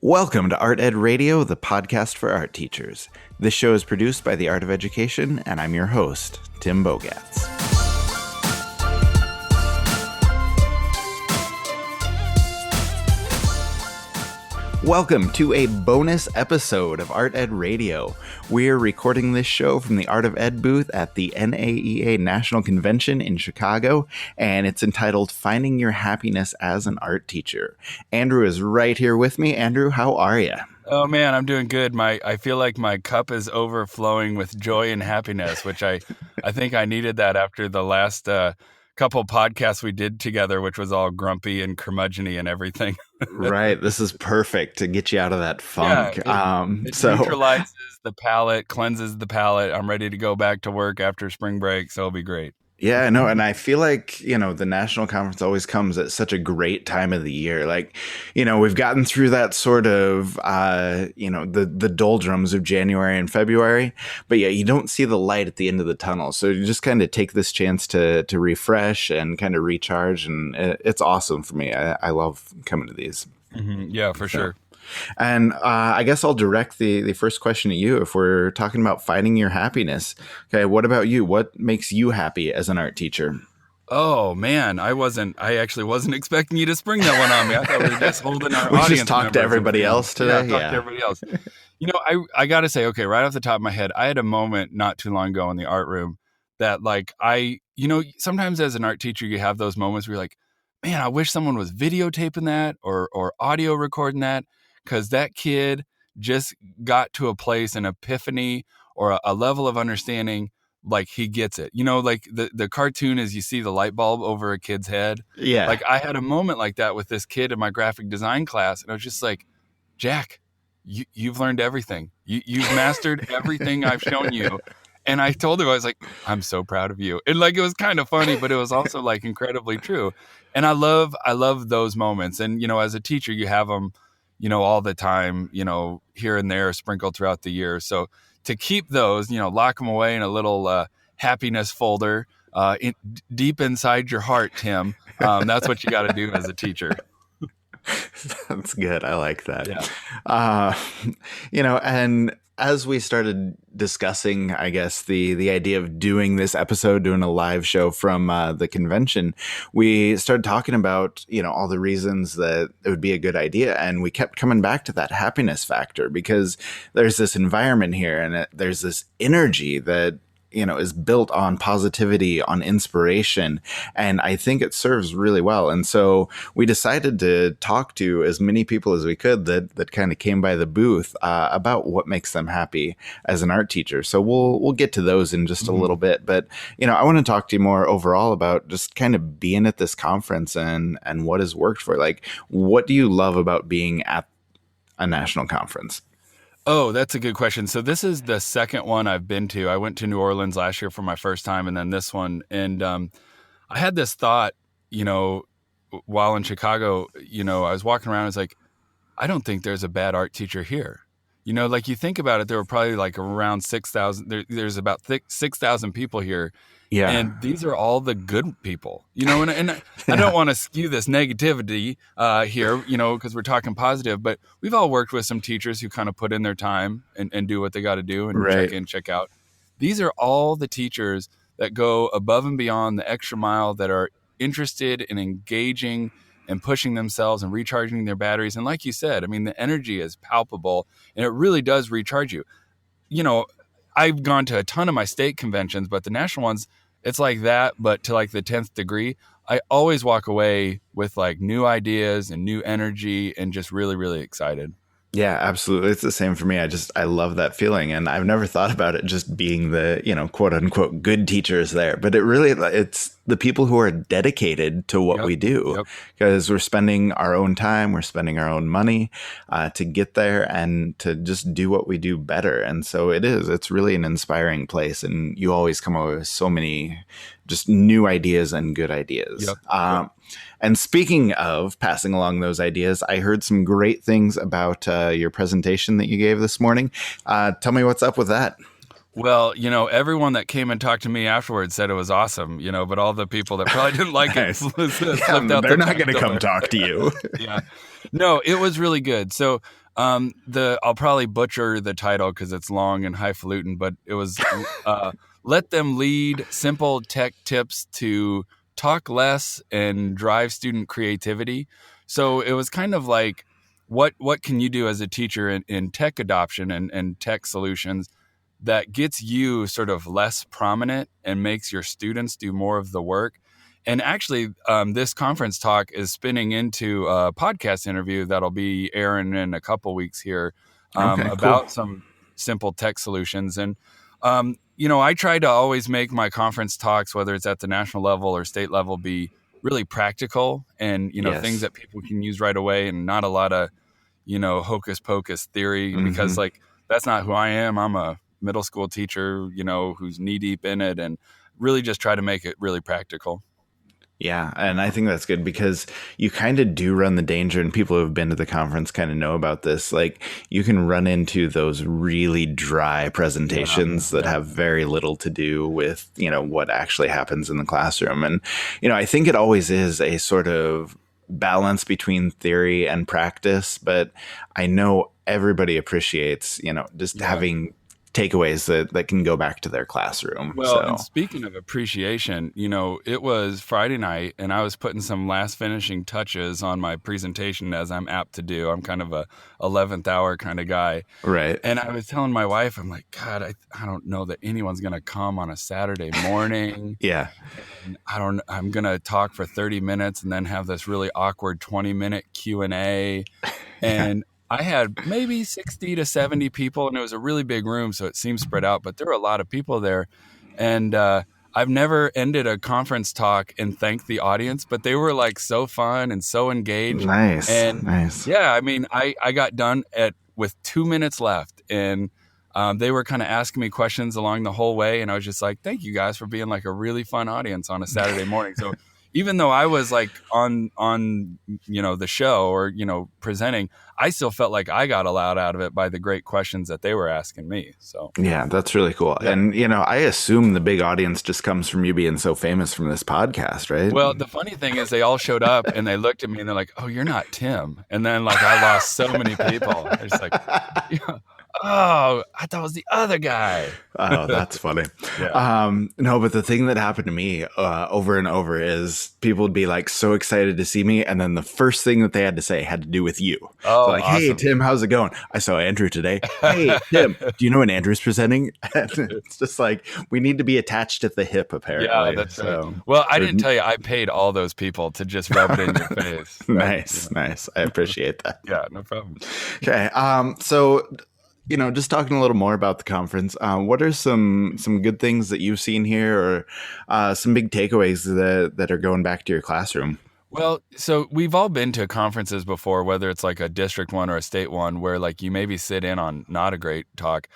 Welcome to Art Ed Radio, the podcast for art teachers. This show is produced by the Art of Education, and I'm your host, Tim Bogatz. Welcome to a bonus episode of Art Ed Radio. We're recording this show from the Art of Ed booth at the NAEA National Convention in Chicago, and it's entitled Finding Your Happiness as an Art Teacher. Andrew is right here with me. Andrew, how are you? Oh man, I'm doing good. I feel like my cup is overflowing with joy and happiness, which I think I needed that after the last couple podcasts we did together, which was all grumpy and curmudgeon-y and everything. Right. This is perfect to get you out of that funk. It neutralizes the palate, cleanses the palate. I'm ready to go back to work after spring break, so it'll be great. Yeah, no, and I feel like, the national conference always comes at such a great time of the year. Like, we've gotten through that sort of, the doldrums of January and February, but yeah, you don't see the light at the end of the tunnel. So you just kind of take this chance to refresh and kind of recharge, and it's awesome for me. I love coming to these. Mm-hmm. Yeah, for sure. And I guess I'll direct the first question at you. If we're talking about finding your happiness, okay, what about you? What makes you happy as an art teacher? Oh man, I actually wasn't expecting you to spring that one on me. I thought we were just holding our we audience. We just talked to everybody else today. Yeah, to everybody else. I got to say, okay, right off the top of my head, I had a moment not too long ago in the art room that sometimes as an art teacher, you have those moments where you're like, man, I wish someone was videotaping that or audio recording that. Because that kid just got to a place, an epiphany or a level of understanding, like he gets it. Like the cartoon is you see the light bulb over a kid's head. Yeah. Like I had a moment like that with this kid in my graphic design class. And I was just like, Jack, you've learned everything. You've mastered everything I've shown you. And I told him, I was like, I'm so proud of you. And like, it was kind of funny, but it was also like incredibly true. And I love those moments. And, as a teacher, you have them, all the time, here and there sprinkled throughout the year. So to keep those, lock them away in a little happiness folder deep inside your heart, Tim. That's what you got to do as a teacher. That's good. I like that. Yeah. And as we started discussing, I guess, the idea of doing this episode, doing a live show from the convention, we started talking about, all the reasons that it would be a good idea. And we kept coming back to that happiness factor because there's this environment here and there's this energy that, is built on positivity, on inspiration. And I think it serves really well. And so we decided to talk to as many people as we could that kind of came by the booth about what makes them happy as an art teacher. So we'll get to those in just a little bit. But, I want to talk to you more overall about just kind of being at this conference and what has worked for. Like, what do you love about being at a national conference? Oh, that's a good question. So this is the second one I've been to. I went to New Orleans last year for my first time and then this one. And I had this thought, while in Chicago, I was walking around, I was like, I don't think there's a bad art teacher here. Like you think about it, there were probably like around 6,000, there's about 6,000 people here. Yeah. And these are all the good people, and I don't want to skew this negativity here, because we're talking positive, but we've all worked with some teachers who kind of put in their time and do what they got to do and check in, check out. These are all the teachers that go above and beyond the extra mile, that are interested in engaging and pushing themselves and recharging their batteries. And like you said, I mean, the energy is palpable and it really does recharge you. I've gone to a ton of my state conventions, but the national ones, it's like that, but to like the 10th degree. I always walk away with like new ideas and new energy and just really, really excited. Yeah, absolutely. It's the same for me. I love that feeling. And I've never thought about it just being the, quote unquote, good teachers there. But it's the people who are dedicated to what we do, because we're spending our own time, we're spending our own money to get there and to just do what we do better. And so it's really an inspiring place. And you always come up with so many just new ideas and good ideas. And speaking of passing along those ideas, I heard some great things about your presentation that you gave this morning. Tell me what's up with that. Well, everyone that came and talked to me afterwards said it was awesome, but all the people that probably didn't like it slipped out. They're not going to come talk to you. Yeah. No, it was really good. So I'll probably butcher the title because it's long and highfalutin, but it was "Let Them Lead: Simple Tech Tips to Talk Less and Drive Student Creativity." So it was kind of like, what can you do as a teacher in tech adoption and tech solutions that gets you sort of less prominent and makes your students do more of the work. And actually, this conference talk is spinning into a podcast interview that'll be airing in a couple weeks here Okay, cool. about some simple tech solutions. And, I try to always make my conference talks, whether it's at the national level or state level, be really practical and, things Yes. that people can use right away and not a lot of, hocus pocus theory, because like that's not who I am. I'm a middle school teacher, who's knee deep in it, and really just try to make it really practical. Yeah, and I think that's good because you kind of do run the danger, and people who have been to the conference kind of know about this. Like, you can run into those really dry presentations that have very little to do with, what actually happens in the classroom. And, I think it always is a sort of balance between theory and practice, but I know everybody appreciates, just having takeaways that can go back to their classroom. Well, and speaking of appreciation, it was Friday night and I was putting some last finishing touches on my presentation, as I'm apt to do. I'm kind of a 11th hour kind of guy. Right. And I was telling my wife, I'm like, God, I don't know that anyone's going to come on a Saturday morning. Yeah. And I'm going to talk for 30 minutes and then have this really awkward 20-minute Q&A. And I had maybe 60 to 70 people, and it was a really big room, so it seemed spread out, but there were a lot of people there. And I've never ended a conference talk and thanked the audience, but they were like so fun and so engaged. Nice. And nice. Yeah, I mean, I got done with 2 minutes left, and they were kind of asking me questions along the whole way, and I was just like, thank you guys for being like a really fun audience on a Saturday morning. So even though I was like on the show or presenting, I still felt like I got a lot out of it by the great questions that they were asking me. So yeah, that's really cool. Yeah. And I assume the big audience just comes from you being so famous from this podcast, right? Well, the funny thing is they all showed up and they looked at me and they're like, "Oh, you're not Tim." And then like I lost so many people. It's like, oh, I thought it was the other guy. Oh, that's funny. No, but the thing that happened to me over and over is people would be like so excited to see me, and then the first thing that they had to say had to do with you. Oh, so like, awesome. Hey, Tim, how's it going? I saw Andrew today. Hey, Tim, do you know when Andrew's presenting? It's just like we need to be attached at the hip, apparently. Yeah, that's right. Well, I didn't tell you, I paid all those people to just rub it in your face. Nice. I appreciate that. Yeah, no problem. Okay. So, just talking a little more about the conference, what are some good things that you've seen here, or some big takeaways that are going back to your classroom? Well, so we've all been to conferences before, whether it's like a district one or a state one, where like you maybe sit in on not a great talk.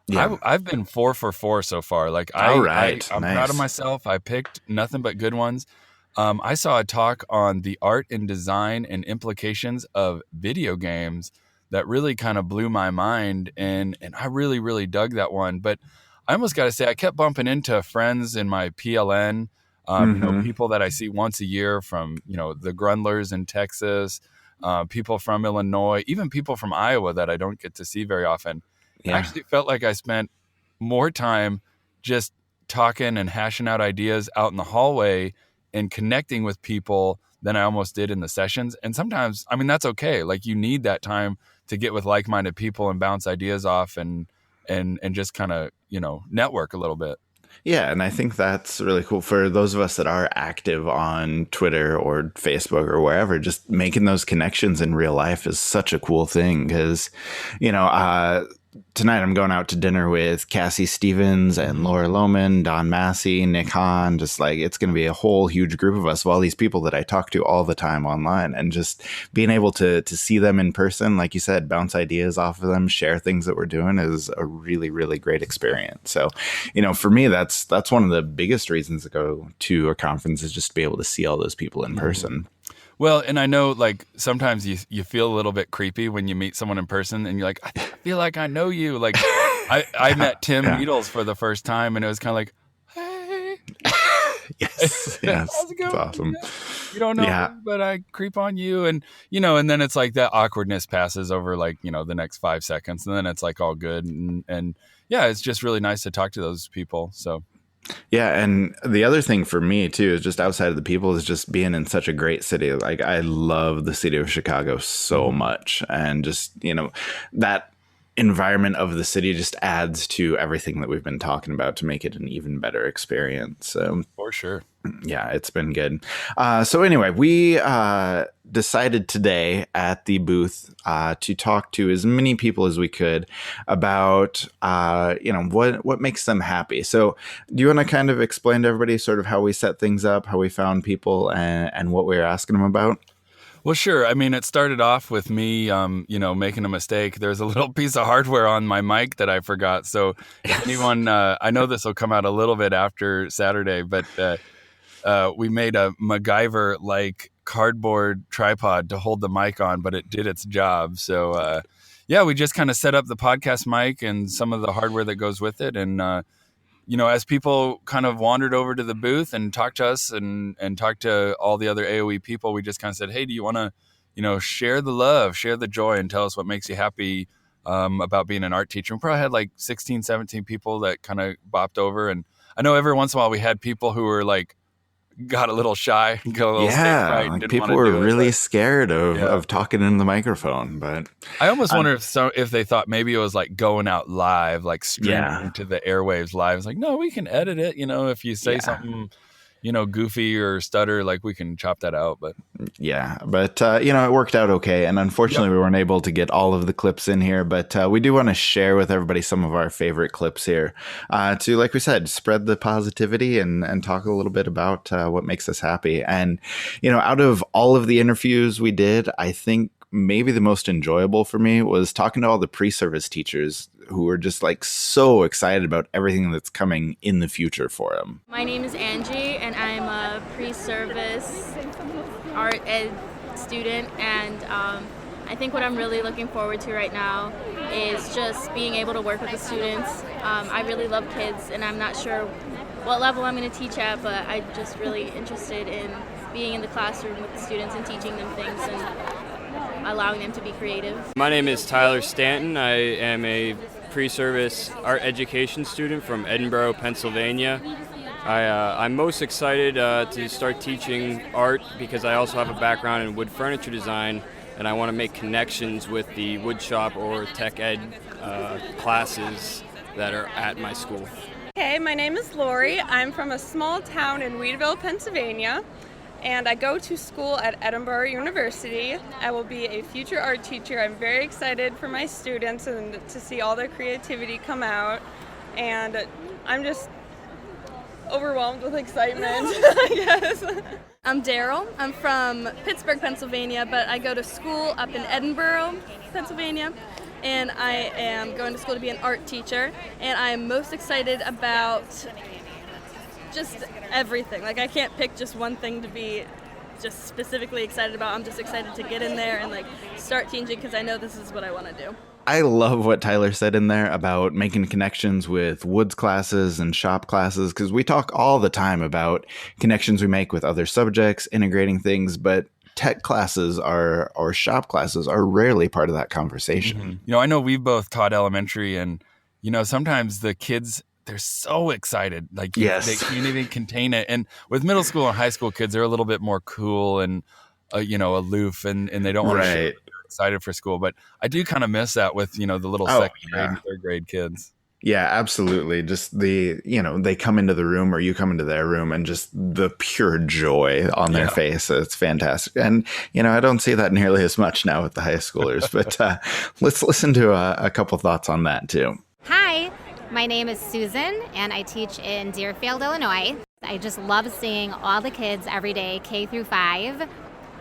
Yeah. I've been 4 for 4 so far. Like I'm nice. proud of myself. I picked nothing but good ones. I saw a talk on the art and design and implications of video games that really kind of blew my mind, and I really, really dug that one. But I almost got to say, I kept bumping into friends in my PLN, people that I see once a year from, the Grundlers in Texas, people from Illinois, even people from Iowa that I don't get to see very often. Yeah. I actually felt like I spent more time just talking and hashing out ideas out in the hallway and connecting with people than I almost did in the sessions. And sometimes, I mean, that's okay. Like you need that time to get with like-minded people and bounce ideas off and just kind of, network a little bit. Yeah, and I think that's really cool for those of us that are active on Twitter or Facebook or wherever. Just making those connections in real life is such a cool thing because, tonight I'm going out to dinner with Cassie Stevens and Laura Lohman, Don Massey, Nick Hahn. Just like it's going to be a whole huge group of us of all these people that I talk to all the time online, and just being able to see them in person, like you said, bounce ideas off of them, share things that we're doing is a really, really great experience. So, for me, that's one of the biggest reasons to go to a conference is just to be able to see all those people in person. Well, and I know like sometimes you feel a little bit creepy when you meet someone in person and you're like, I feel like I know you. Like I met Tim Needles for the first time and it was kind of like, hey. Yes, yes, How's it it's going? awesome. Yeah. You don't know Yeah, me, but I creep on you. And, and then it's like that awkwardness passes over like, the next 5 seconds. And then it's like all good. And yeah, it's just really nice to talk to those people. So. yeah, and the other thing for me too is just outside of the people is just being in such a great city. Like I love the city of Chicago so Mhm. much, and just that environment of the city just adds to everything that we've been talking about to make it an even better experience. So For sure. yeah, it's been good. So anyway, we decided today at the booth to talk to as many people as we could about what makes them happy. So do you want to kind of explain to everybody sort of how we set things up, how we found people, and what we were asking them about? Well, sure. I mean, it started off with me, making a mistake. There's a little piece of hardware on my mic that I forgot. So if anyone, I know this will come out a little bit after Saturday, but we made a MacGyver-like cardboard tripod to hold the mic on, but it did its job. So, yeah, we just kind of set up the podcast mic and some of the hardware that goes with it. And, as people kind of wandered over to the booth and talked to us and talked to all the other AOE people, we just kind of said, hey, do you want to, share the love, share the joy, and tell us what makes you happy about being an art teacher? We probably had like 16, 17 people that kind of bopped over. And I know every once in a while we had people who were like, got a little shy, got a little stage Yeah, fright, and like didn't want people to were do it. really But scared yeah, of talking in the microphone, but I almost um, wonder if they thought maybe it was like going out live, like yeah, streaming to the airwaves live. It's like, no, we can edit it. If you say yeah. something, goofy or stutter, like we can chop that out. But Yeah, but it worked out okay, and yep. unfortunately, we weren't able to get all of the clips in here. But we do want to share with everybody some of our favorite clips here, to, like we said, spread the positivity and talk a little bit about what makes us happy. And out of all of the interviews we did, I think maybe the most enjoyable for me was talking to all the pre-service teachers who were just like so excited about everything that's coming in the future for them. My name is Angie, and I'm a pre-service art ed student, and I think what I'm really looking forward to right now is just being able to work with the students. I really love kids, and I'm not sure what level I'm going to teach at, but I'm just really interested in being in the classroom with the students and teaching them things and allowing them to be creative. My name is Tyler Stanton. I am a pre-service art education student from Edinburgh, Pennsylvania. I'm most excited to start teaching art because I also have a background in wood furniture design, and I want to make connections with the wood shop or tech ed classes that are at my school. Hey, my name is Lori. I'm from a small town in Weedville, Pennsylvania, and I go to school at Edinburgh University. I will be a future art teacher. I'm very excited for my students and to see all their creativity come out, and I'm just overwhelmed with excitement. Yes. I'm Daryl. I'm from Pittsburgh, Pennsylvania, but I go to school up in Edinburgh, Pennsylvania, and I am going to school to be an art teacher, and I'm most excited about just everything. Like, I can't pick just one thing to be just specifically excited about. I'm just excited to get in there and like start teaching because I know this is what I want to do. I love what Tyler said in there about making connections with woods classes and shop classes, because we talk all the time about connections we make with other subjects, integrating things, but tech classes or shop classes are rarely part of that conversation. Mm-hmm. I know we both taught elementary, and sometimes the kids, they're so excited, like Yes. they can't even contain it. And with middle school and high school kids, they're a little bit more cool and aloof, and they don't want to share Right. excited for school. But I do kind of miss that with the little Oh, second grade yeah. and third grade kids. Yeah, absolutely. Just they come into the room or you come into their room and just the pure joy on their face. It's fantastic. And, I don't see that nearly as much now with the high schoolers, but let's listen to a couple thoughts on that too. Hi, my name is Susan, and I teach in Deerfield, Illinois. I just love seeing all the kids every day, K through 5.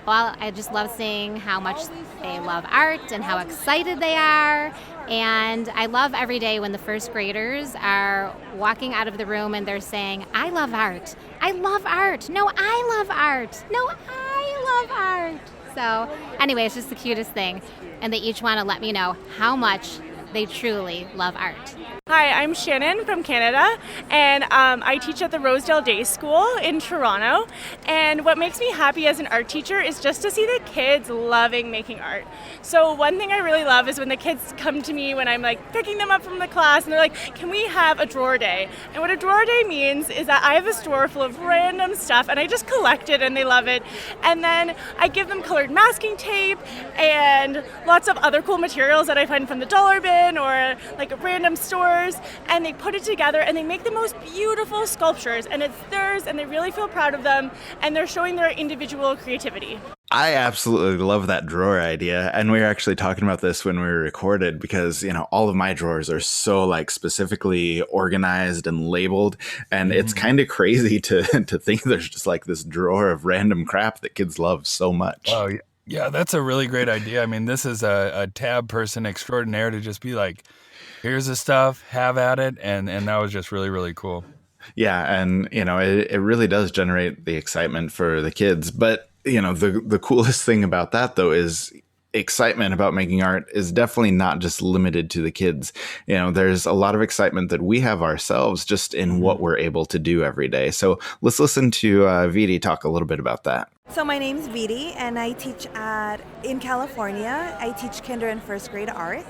Well, I just love seeing how much they love art and how excited they are. And I love every day when the first graders are walking out of the room and they're saying, I love art. I love art. No, I love art. No, I love art. So anyway, it's just the cutest thing. And they each want to let me know how much they truly love art. Hi, Hi, I'm Shannon from Canada, and I teach at the Rosedale Day School in Toronto. And what makes me happy as an art teacher is just to see the kids loving making art. So one thing I really love is when the kids come to me when I'm like picking them up from the class, and they're like, "Can we have a drawer day?" And what a drawer day means is that I have a drawer full of random stuff, and I just collect it, and they love it. And then I give them colored masking tape and lots of other cool materials that I find from the dollar bin or like random stores. And they put it together and they make the most beautiful sculptures, and it's theirs, and they really feel proud of them, and they're showing their individual creativity. I absolutely love that drawer idea. And we were actually talking about this when we were recorded because, all of my drawers are so like specifically organized and labeled. And it's kind of crazy to think there's just like this drawer of random crap that kids love so much. Oh, yeah, that's a really great idea. I mean, this is a tab person extraordinaire to just be like, here's the stuff, have at it. And that was just really, really cool. Yeah. And, it really does generate the excitement for the kids. But, the coolest thing about that, though, is excitement about making art is definitely not just limited to the kids. There's a lot of excitement that we have ourselves just in what we're able to do every day. So let's listen to Vidi talk a little bit about that. So my name's Vidi, and I teach in California. I teach kinder and first grade art.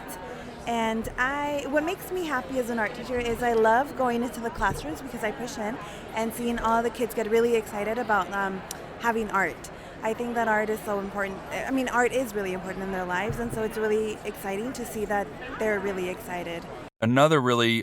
And what makes me happy as an art teacher is I love going into the classrooms because I push in and seeing all the kids get really excited about having art. I think that art is so important. I mean, art is really important in their lives, and so it's really exciting to see that they're really excited. Another really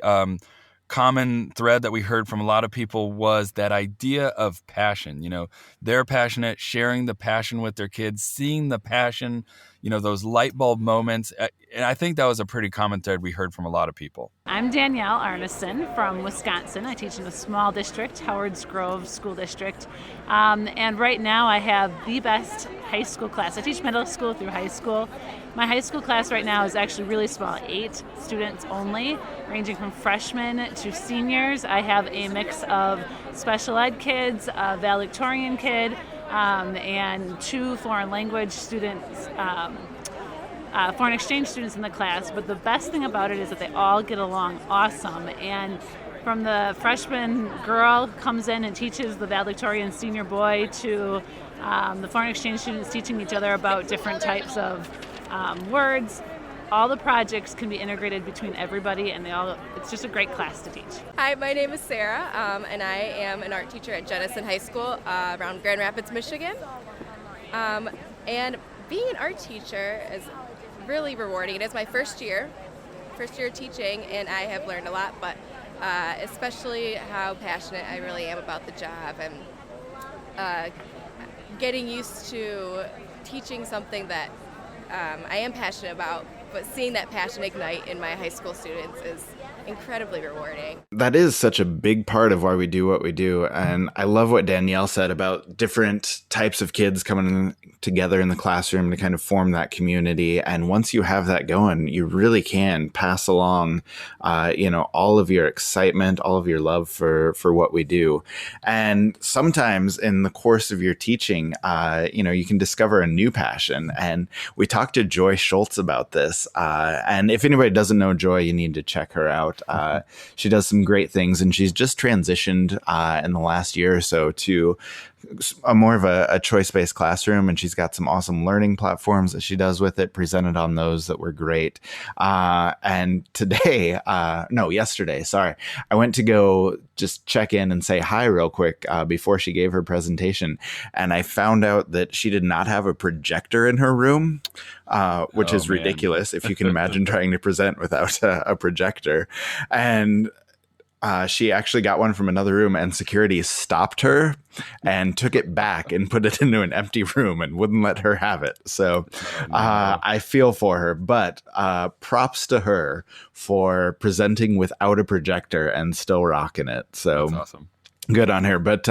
common thread that we heard from a lot of people was that idea of passion. They're passionate, sharing the passion with their kids, seeing the passion, those light bulb moments. And I think that was a pretty common thread we heard from a lot of people. I'm Danielle Arneson from Wisconsin. I teach in a small district, Howard's Grove School District. And right now I have the best high school class. I teach middle school through high school. My high school class right now is actually really small, 8 students only, ranging from freshmen to seniors. I have a mix of special ed kids, a valedictorian kid, and 2 foreign language students, foreign exchange students in the class. But the best thing about it is that they all get along awesome. And from the freshman girl who comes in and teaches the valedictorian senior boy to the foreign exchange students teaching each other about different types of words. All the projects can be integrated between everybody, and it's just a great class to teach. Hi, my name is Sarah, and I am an art teacher at Jenison High School around Grand Rapids, Michigan. And being an art teacher is really rewarding. It is my first year teaching, and I have learned a lot, but especially how passionate I really am about the job, and getting used to teaching something that I am passionate about, but seeing that passion ignite in my high school students is incredibly rewarding. That is such a big part of why we do what we do. And I love what Danielle said about different types of kids coming together in the classroom to kind of form that community. And once you have that going, you really can pass along, all of your excitement, all of your love for what we do. And sometimes in the course of your teaching, you can discover a new passion. And we talked to Joy Schultz about this. And if anybody doesn't know Joy, you need to check her out. She does some great things, and she's just transitioned in the last year or so to more of a choice-based classroom, and she's got some awesome learning platforms that she does with it, presented on those that were great. And yesterday, I went to go just check in and say hi real quick before she gave her presentation, and I found out that she did not have a projector in her room, which is ridiculous if you can imagine trying to present without a projector. And she actually got one from another room, and security stopped her and took it back and put it into an empty room and wouldn't let her have it. So I feel for her, but props to her for presenting without a projector and still rocking it. So that's awesome. Good on her. But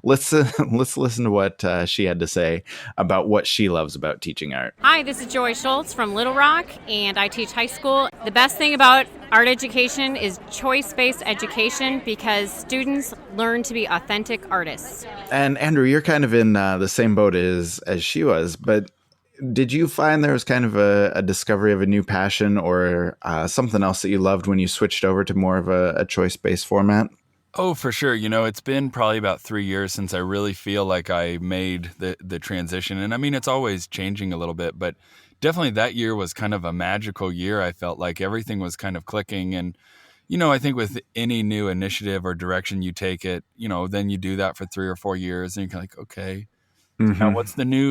let's listen to what she had to say about what she loves about teaching art. Hi, this is Joy Schultz from Little Rock, and I teach high school. The best thing about art education is choice-based education because students learn to be authentic artists. And Andrew, you're kind of in the same boat as she was, but did you find there was kind of a discovery of a new passion or something else that you loved when you switched over to more of a choice-based format? Oh, for sure. It's been probably about 3 years since I really feel like I made the transition. And I mean, it's always changing a little bit, but definitely that year was kind of a magical year. I felt like everything was kind of clicking. And, I think with any new initiative or direction you take it, then you do that for 3 or 4 years and you're like, okay, now Mm-hmm.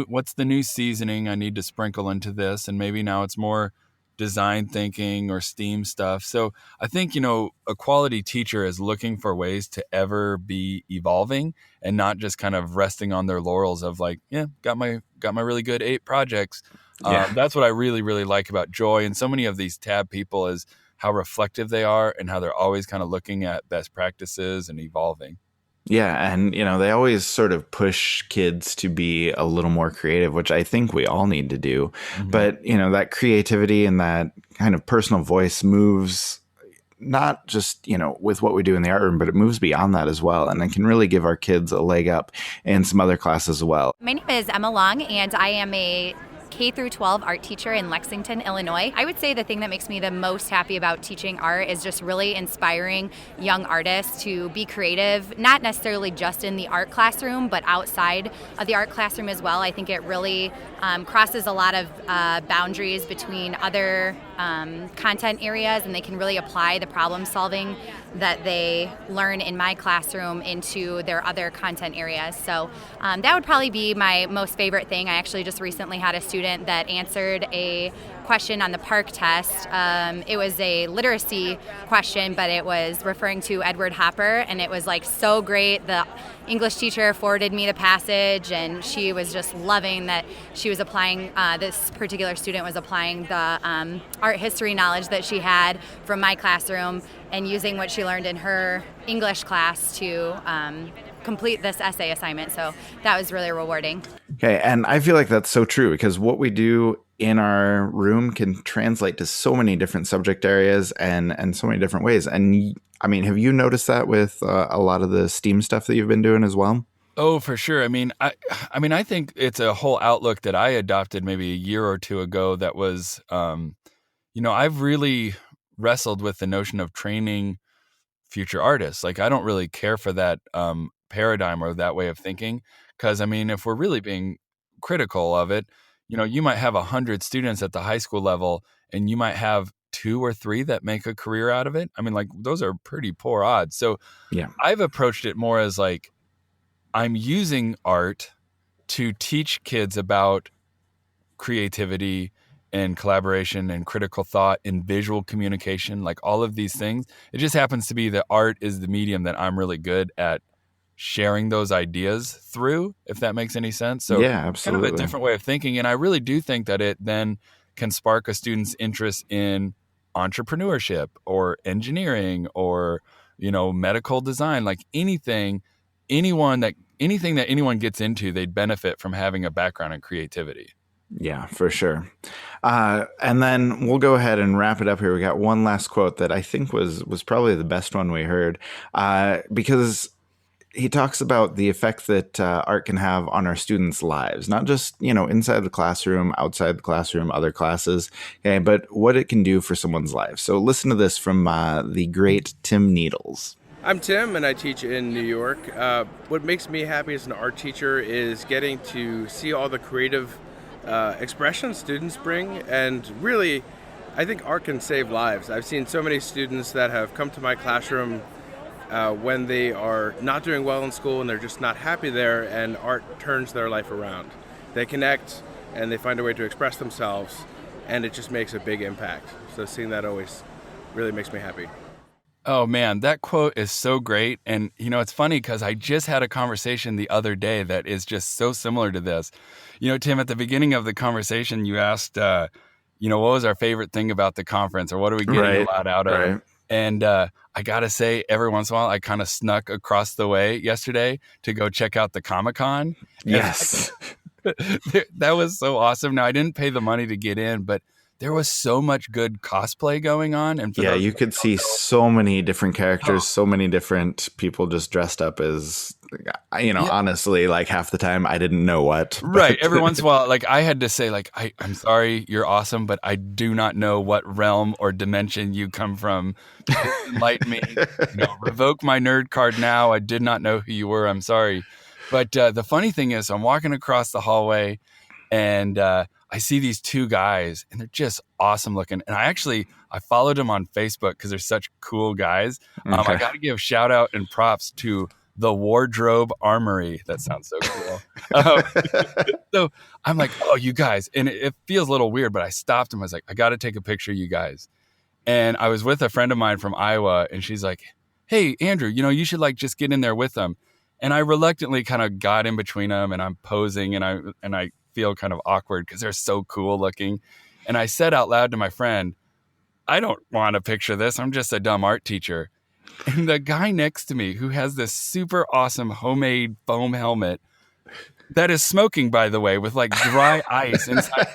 what's the new seasoning I need to sprinkle into this? And maybe now it's more design thinking or STEAM stuff. So I think, a quality teacher is looking for ways to ever be evolving and not just kind of resting on their laurels of like, yeah, got my really good 8 projects. Yeah. That's what I really, really like about Joy and so many of these tab people is how reflective they are and how they're always kind of looking at best practices and evolving. Yeah, and they always sort of push kids to be a little more creative, which I think we all need to do. Mhm. But, that creativity and that kind of personal voice moves not just, with what we do in the art room, but it moves beyond that as well. And it can really give our kids a leg up in some other classes as well. My name is Emma Long, and I am a K through 12 art teacher in Lexington, Illinois. I would say the thing that makes me the most happy about teaching art is just really inspiring young artists to be creative, not necessarily just in the art classroom, but outside of the art classroom as well. I think it really crosses a lot of boundaries between other content areas, and they can really apply the problem solving that they learn in my classroom into their other content areas. So that would probably be my most favorite thing. I actually just recently had a student that answered a question on the PARC test. It was a literacy question, but it was referring to Edward Hopper, and it was like so great. The English teacher forwarded me the passage, and she was just loving that she was applying, this particular student was applying the art history knowledge that she had from my classroom and using what she learned in her English class to complete this essay assignment. So that was really rewarding. Okay, and I feel like that's so true because what we do in our room can translate to so many different subject areas and so many different ways. And I mean, have you noticed that with a lot of the STEAM stuff that you've been doing as well? Oh, for sure. I think it's a whole outlook that I adopted maybe a year or two ago that was, I've really wrestled with the notion of training future artists. Like, I don't really care for that paradigm or that way of thinking. Because, if we're really being critical of it, you might have 100 students at the high school level and you might have 2 or 3 that make a career out of it. Those are pretty poor odds. So yeah, I've approached it more as like, I'm using art to teach kids about creativity and collaboration and critical thought and visual communication, like all of these things. It just happens to be that art is the medium that I'm really good at sharing those ideas through, if that makes any sense. So yeah, absolutely. Kind of a different way of thinking. And I really do think that it then can spark a student's interest in entrepreneurship or engineering or, medical design, like anything that anyone gets into, they'd benefit from having a background in creativity. Yeah, for sure. And then we'll go ahead and wrap it up here. We got one last quote that I think was probably the best one we heard, because he talks about the effect that art can have on our students' lives, not just, inside the classroom, outside the classroom, other classes, okay, but what it can do for someone's life. So listen to this from the great Tim Needles. I'm Tim, and I teach in New York. What makes me happy as an art teacher is getting to see all the creative expression students bring, and really, I think art can save lives. I've seen so many students that have come to my classroom when they are not doing well in school and they're just not happy there, and art turns their life around. They connect and they find a way to express themselves, and it just makes a big impact. So seeing that always really makes me happy. Oh man, that quote is so great. And it's funny because I just had a conversation the other day that is just so similar to this. Tim, at the beginning of the conversation, you asked, what was our favorite thing about the conference, or what are we getting a lot out of? Right. And I got to say, every once in a while, I kind of snuck across the way yesterday to go check out the Comic-Con. Yes. That was so awesome. Now, I didn't pay the money to get in, but there was so much good cosplay going on. And you could see so many different characters, so many different people just dressed up as honestly, like half the time I didn't know what. Right. Every once in a while, like I had to say, like, I'm sorry, you're awesome, but I do not know what realm or dimension you come from. Enlighten me. Revoke my nerd card now. I did not know who you were. I'm sorry. But the funny thing is, I'm walking across the hallway and I see these two guys and they're just awesome looking. And I followed them on Facebook because they're such cool guys. I got to give shout out and props to the Wardrobe Armory. That sounds so cool. So I'm like, oh, you guys. And it feels a little weird, but I stopped them. I was like, I got to take a picture of you guys. And I was with a friend of mine from Iowa and she's like, hey, Andrew, you should like just get in there with them. And I reluctantly kind of got in between them and I'm posing and I feel kind of awkward because they're so cool looking. And I said out loud to my friend, I don't want to picture this. I'm just a dumb art teacher. And the guy next to me who has this super awesome homemade foam helmet that is smoking, by the way, with like dry ice inside,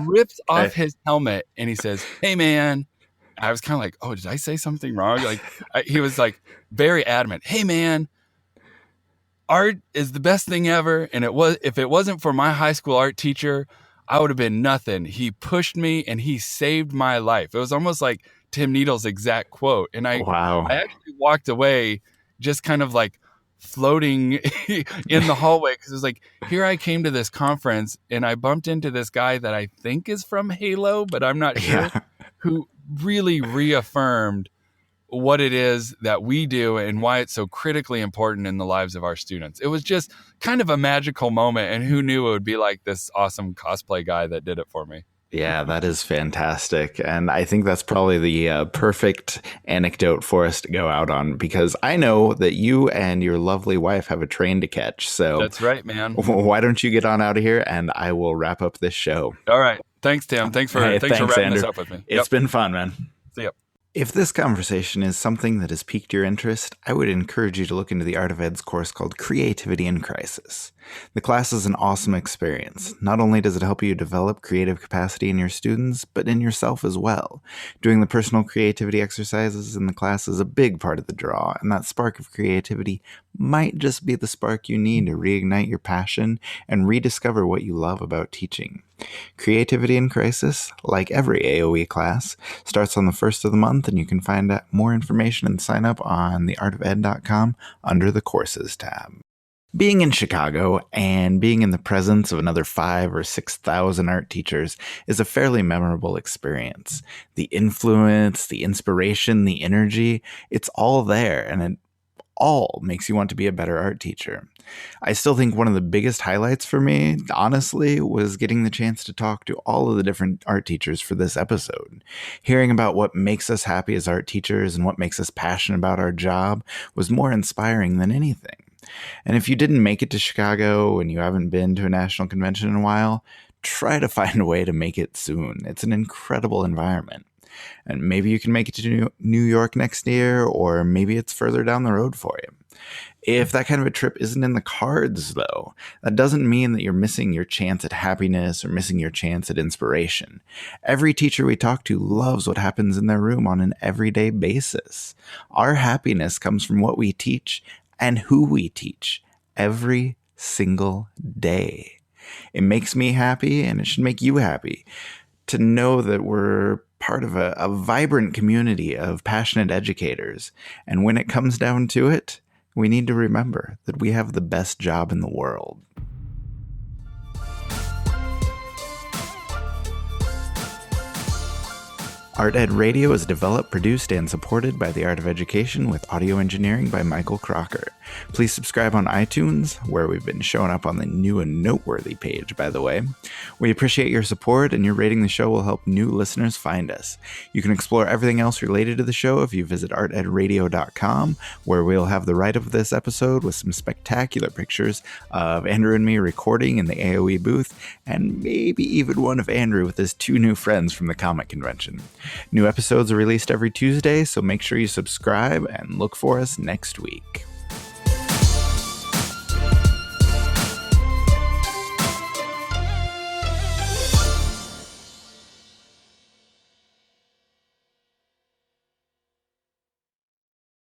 rips off his helmet and he says, hey, man. I was kind of like, oh, did I say something wrong? Like he was like very adamant. Hey, man. Art is the best thing ever. And if it wasn't for my high school art teacher, I would have been nothing. He pushed me and he saved my life. It was almost like Tim Needle's exact quote. And I actually walked away just kind of like floating in the hallway because it was like, here I came to this conference and I bumped into this guy that I think is from Halo, but I'm not sure, who really reaffirmed what it is that we do and why it's so critically important in the lives of our students. It was just kind of a magical moment, and who knew it would be like this awesome cosplay guy that did it for me. Yeah, that is fantastic. And I think that's probably the perfect anecdote for us to go out on, because I know that you and your lovely wife have a train to catch. So that's right, man. Why don't you get on out of here and I will wrap up this show. All right. Thanks, Tim. Thanks for wrapping Andrew. this up with me. It's been fun, man. See ya. If this conversation is something that has piqued your interest, I would encourage you to look into the Art of Ed's course called Creativity in Crisis. The class is an awesome experience. Not only does it help you develop creative capacity in your students, but in yourself as well. Doing the personal creativity exercises in the class is a big part of the draw, and that spark of creativity might just be the spark you need to reignite your passion and rediscover what you love about teaching. Creativity in Crisis, like every AOE class, starts on the first of the month, and you can find out more information and sign up on theartofed.com under the Courses tab. Being in Chicago and being in the presence of another 5,000 or 6,000 art teachers is a fairly memorable experience. The influence, the inspiration, the energy, it's all there, and it all makes you want to be a better art teacher. I still think one of the biggest highlights for me, honestly, was getting the chance to talk to all of the different art teachers for this episode. Hearing about what makes us happy as art teachers and what makes us passionate about our job was more inspiring than anything. And if you didn't make it to Chicago and you haven't been to a national convention in a while, try to find a way to make it soon. It's an incredible environment. And maybe you can make it to New York next year, or maybe it's further down the road for you. If that kind of a trip isn't in the cards, though, that doesn't mean that you're missing your chance at happiness or missing your chance at inspiration. Every teacher we talk to loves what happens in their room on an everyday basis. Our happiness comes from what we teach and who we teach every single day. It makes me happy, and it should make you happy to know that we're part of a vibrant community of passionate educators. And when it comes down to it, we need to remember that we have the best job in the world. Art Ed Radio is developed, produced, and supported by the Art of Education with audio engineering by Michael Crocker. Please subscribe on iTunes, where we've been showing up on the new and noteworthy page, by the way. We appreciate your support, and your rating the show will help new listeners find us. You can explore everything else related to the show if you visit artedradio.com, where we'll have the write-up of this episode with some spectacular pictures of Andrew and me recording in the AOE booth, and maybe even one of Andrew with his 2 new friends from the comic convention. New episodes are released every Tuesday, so make sure you subscribe and look for us next week.